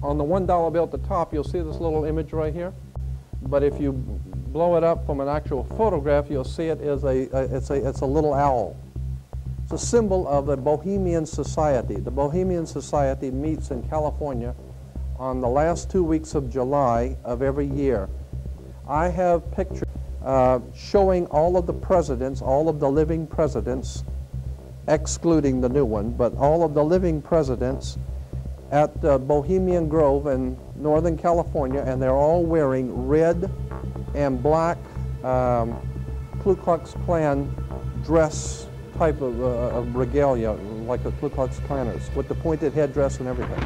on the $1 bill at the top, you'll see this little image right here. But if you blow it up from an actual photograph, you'll see it is it's a little owl. It's a symbol of the Bohemian Society. The Bohemian Society meets in California on the last 2 weeks of July of every year. I have pictures showing all of the presidents, all of the living presidents, excluding the new one, but all of the living presidents at Bohemian Grove in Northern California, and they're all wearing red and black Ku-klux-klán dress type of regalia, like the Ku-klux-klanners, with the pointed headdress and everything.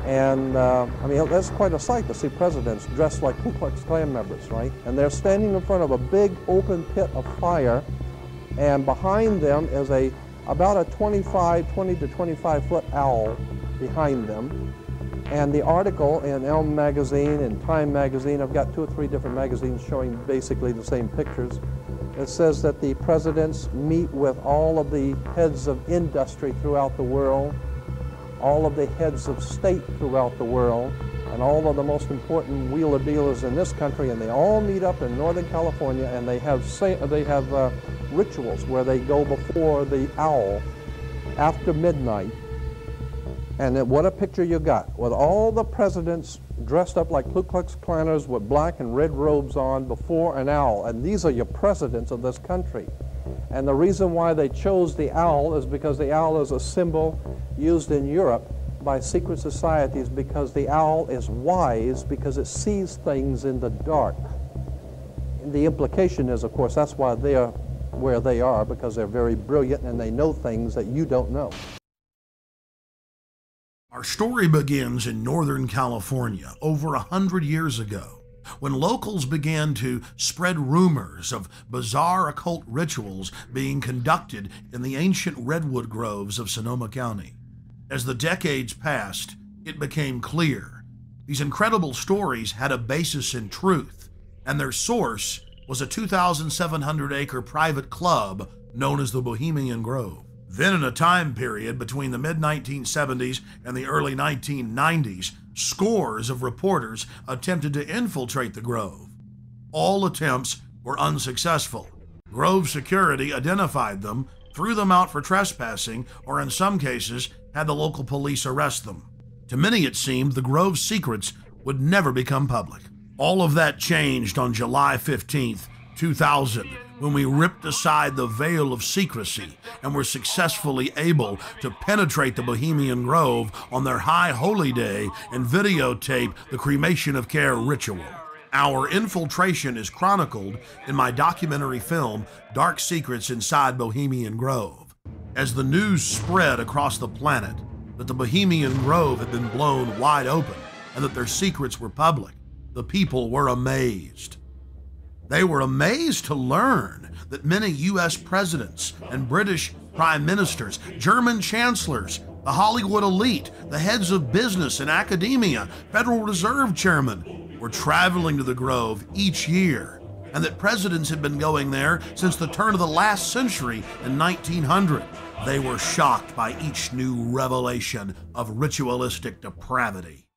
And I mean, that's quite a sight to see presidents dressed like Ku-klux-Klan members, right? And they're standing in front of a big open pit of fire, and behind them is about a 20 to 25 foot owl behind them. And the article in Elm magazine and Time magazine, I've got 2 or 3 different magazines showing basically the same pictures. It says that the presidents meet with all of the heads of industry throughout the world, all of the heads of state throughout the world, and all of the most important wheeler dealers in this country, and they all meet up in Northern California, and they have rituals where they go before the owl after midnight. And what a picture you got, with all the presidents dressed up like Ku Klux Klanners with black and red robes on before an owl. And these are your presidents of this country. And the reason why they chose the owl is because the owl is a symbol used in Europe by secret societies, because the owl is wise, because it sees things in the dark. And the implication is, of course, that's why they're where they are, because they're very brilliant and they know things that you don't know. Our story begins in Northern California over 100 years ago, when locals began to spread rumors of bizarre occult rituals being conducted in the ancient redwood groves of Sonoma County. As the decades passed, it became clear these incredible stories had a basis in truth, and their source was a 2,700-acre private club known as the Bohemian Grove. Then, in a time period between the mid-1970s and the early 1990s, scores of reporters attempted to infiltrate the Grove. All attempts were unsuccessful. Grove security identified them, threw them out for trespassing, or in some cases, had the local police arrest them. To many, it seemed the Grove's secrets would never become public. All of that changed on July 15th, 2000, when we ripped aside the veil of secrecy and were successfully able to penetrate the Bohemian Grove on their high holy day and videotape the cremation of care ritual. Our infiltration is chronicled in my documentary film, Dark Secrets Inside Bohemian Grove. As the news spread across the planet that the Bohemian Grove had been blown wide open and that their secrets were public, the people were amazed. They were amazed to learn that many U.S. presidents and British prime ministers, German chancellors, the Hollywood elite, the heads of business and academia, Federal Reserve chairmen were traveling to the Grove each year, and that presidents had been going there since the turn of the last century in 1900. They were shocked by each new revelation of ritualistic depravity.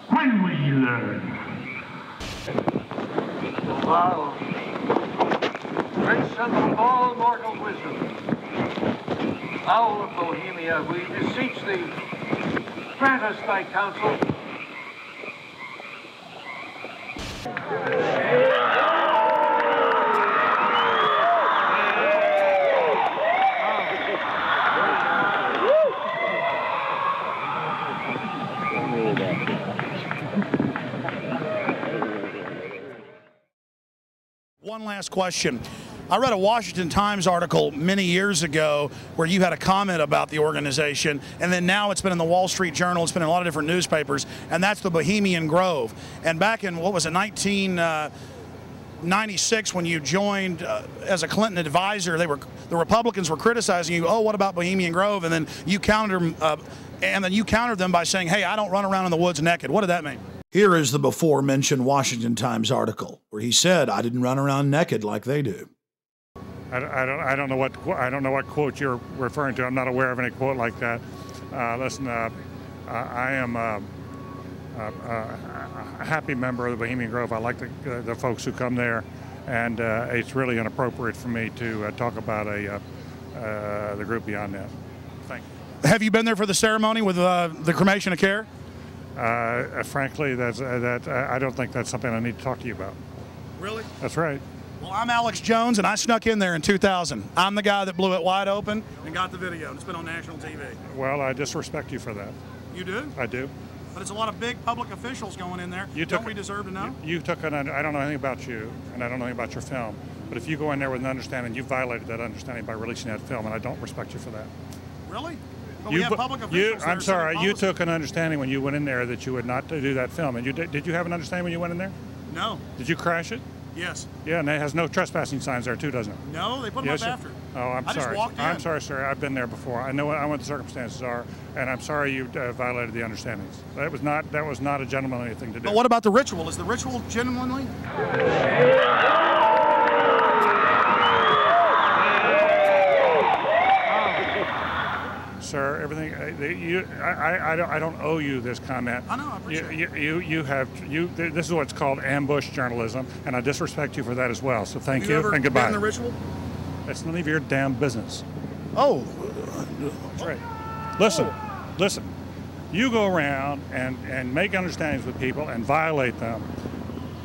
When will you learn? Wow. Great son of all mortal wisdom, Owl of Bohemia, we beseech thee, grant us thy counsel. One last question. I read a Washington Times article many years ago where you had a comment about the organization, and then now it's been in the Wall Street Journal, it's been in a lot of different newspapers, and that's the Bohemian Grove. And back in, what was it, '96 when you joined as a Clinton advisor, the Republicans were criticizing you. Oh, what about Bohemian Grove? And then you countered them by saying, "Hey, I don't run around in the woods naked." What did that mean? Here is the before-mentioned Washington Times article where he said, "I didn't run around naked like they do." I don't know what quote you're referring to. I'm not aware of any quote like that. Listen, I am a happy member of the Bohemian Grove. I like the folks who come there, and it's really inappropriate for me to talk about the group beyond that. Thank you. Have you been there for the ceremony with the cremation of care? Frankly, I don't think that's something I need to talk to you about. Really? That's right. Well, I'm Alex Jones, and I snuck in there in 2000. I'm the guy that blew it wide open and got the video. It's been on national TV. Well, I disrespect you for that. You do? I do. But it's a lot of big public officials going in there. Don't we deserve to know? I don't know anything about you, and I don't know anything about your film. But if you go in there with an understanding, you violated that understanding by releasing that film, and I don't respect you for that. Really? But we have public officials. I'm sorry. You took an understanding when you went in there that you would not do that film. And did you have an understanding when you went in there? No. Did you crash it? Yes. Yeah, and it has no trespassing signs there too, doesn't it? No, they put them up after. Oh, I'm sorry. I just walked in. I'm sorry, sir. I've been there before. I know what the circumstances are, and I'm sorry you violated the understandings. That was not a gentlemanly thing to do. But what about the ritual? Is the ritual gentlemanly? Sir, everything I don't owe you this comment. I know. I appreciate it. This is what's called ambush journalism, and I disrespect you for that as well. So thank you ever and goodbye. Been in the ritual? It's none of your damn business. Oh, that's right. Listen. You go around and make understandings with people and violate them.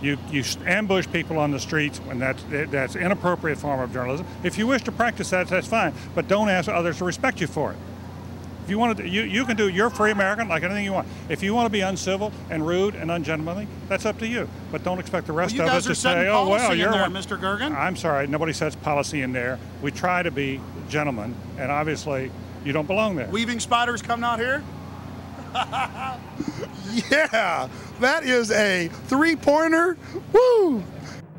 You ambush people on the streets, and that's inappropriate form of journalism. If you wish to practice that, that's fine, but don't ask others to respect you for it. If you want to, you can do. You're a free American, like anything you want. If you want to be uncivil and rude and ungentlemanly, that's up to you. But don't expect the rest of us to say, "Oh well, you're there, Mr. Gergen." I'm sorry, nobody sets policy in there. We try to be gentlemen, and obviously, you don't belong there. Weaving spiders come out here. Yeah, that is a three-pointer. Woo!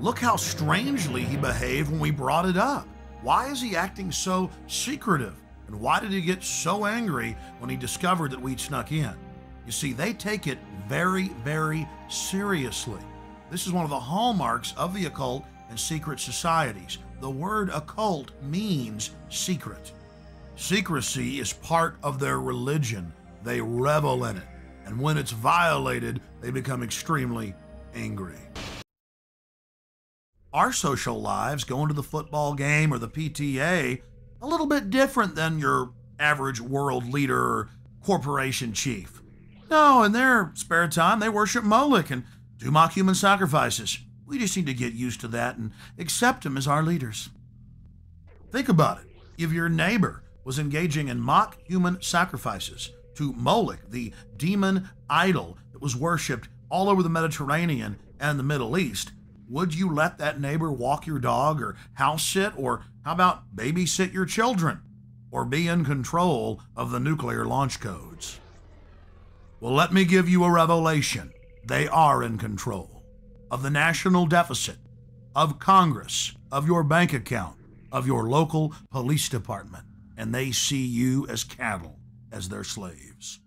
Look how strangely he behaved when we brought it up. Why is he acting so secretive? And why did he get so angry when he discovered that we'd snuck in? You see, they take it very, very seriously. This is one of the hallmarks of the occult and secret societies. The word occult means secret. Secrecy is part of their religion. They revel in it. And when it's violated, they become extremely angry. Our social lives, going to the football game or the PTA, a little bit different than your average world leader or corporation chief. No, in their spare time, they worship Moloch and do mock human sacrifices. We just need to get used to that and accept them as our leaders. Think about it. If your neighbor was engaging in mock human sacrifices to Moloch, the demon idol that was worshipped all over the Mediterranean and the Middle East, would you let that neighbor walk your dog or house sit, or how about babysit your children, or be in control of the nuclear launch codes? Well, let me give you a revelation. They are in control of the national deficit, of Congress, of your bank account, of your local police department, and they see you as cattle, as their slaves.